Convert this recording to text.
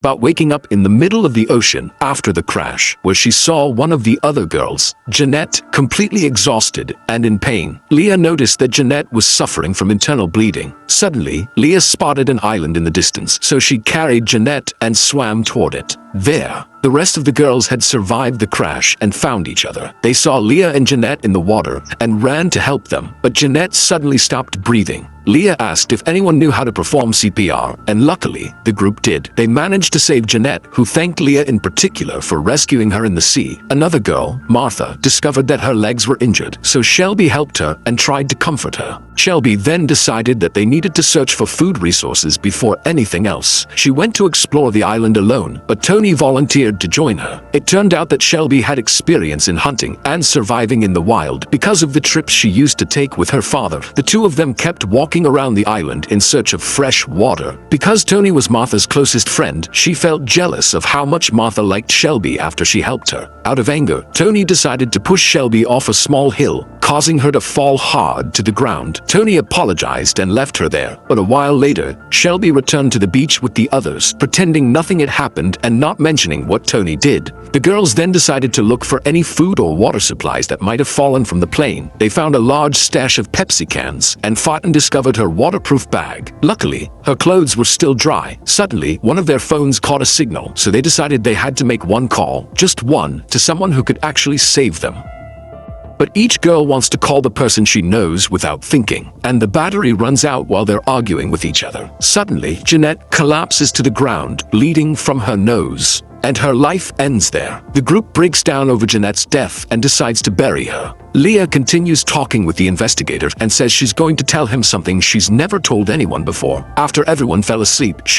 about waking up in the middle of the ocean after the crash, where she saw one of the other girls, Jeanette, completely exhausted and in pain. Leah noticed that Jeanette was suffering from internal bleeding. Suddenly, Leah spotted an island in the distance, so she carried Jeanette and swam toward it. There, the rest of the girls had survived the crash and found each other. They saw Leah and Jeanette in the water and ran to help them, but Jeanette suddenly stopped breathing. Leah asked if anyone knew how to perform CPR, and luckily, the group did. They managed to save Jeanette, who thanked Leah in particular for rescuing her in the sea. Another girl, Martha, discovered that her legs were injured, so Shelby helped her and tried to comfort her. Shelby then decided that they needed to search for food resources before anything else. She went to explore the island alone, but Tony volunteered to join her. It turned out that Shelby had experience in hunting and surviving in the wild because of the trips she used to take with her father. The two of them kept walking around the island in search of fresh water. Because Tony was Martha's closest friend, she felt jealous of how much Martha liked Shelby after she helped her. Out of anger, Tony decided to push Shelby off a small hill, causing her to fall hard to the ground. Tony apologized and left her there, but a while later, Shelby returned to the beach with the others, pretending nothing had happened and not mentioning what Tony did. The girls then decided to look for any food or water supplies that might have fallen from the plane. They found a large stash of Pepsi cans and fought and discovered her waterproof bag. Luckily, her clothes were still dry. Suddenly, one of their phones caught a signal, so they decided they had to make one call, just one, to someone who could actually save them. But each girl wants to call the person she knows without thinking, and the battery runs out while they're arguing with each other. Suddenly, Jeanette collapses to the ground, bleeding from her nose, and her life ends there. The group breaks down over Jeanette's death and decides to bury her. Leah continues talking with the investigator and says she's going to tell him something she's never told anyone before. After everyone fell asleep, she